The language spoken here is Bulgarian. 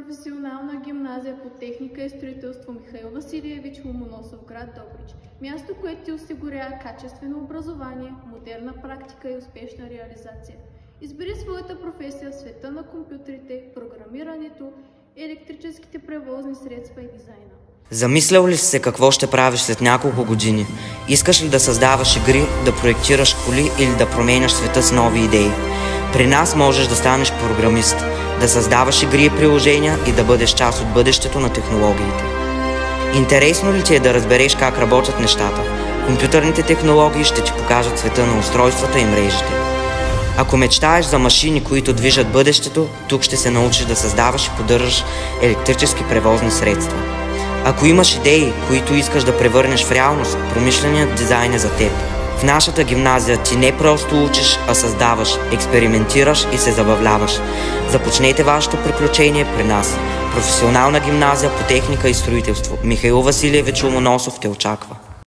професионална гимназия по техника и строителство Михаил Василиевич Ломоносов, град Добрич. Място, което ти осигурява качествено образование, модерна практика и успешна реализация. Избери своята професия в света на компютрите, програмирането, електрическите превозни средства и дизайна. Замислял ли си се какво ще правиш след няколко години? Искаш ли да създаваш игри, да проектираш коли или да променяш света с нови идеи? При нас можеш да станеш програмист, да създаваш игри и приложения и да бъдеш част от бъдещето на технологиите. Интересно ли ти е да разбереш как работят нещата? Компютърните технологии ще ти покажат света на устройствата и мрежите. Ако мечтаеш за машини, които движат бъдещето, тук ще се научиш да създаваш и поддържаш електрически превозни средства. Ако имаш идеи, които искаш да превърнеш в реалност, промишленият дизайн е за теб. В нашата гимназия ти не просто учиш, а създаваш, експериментираш и се забавляваш. Започнете вашето приключение при нас. Професионална гимназия по техника и строителство. Михаил Василиевич Ломоносов те очаква.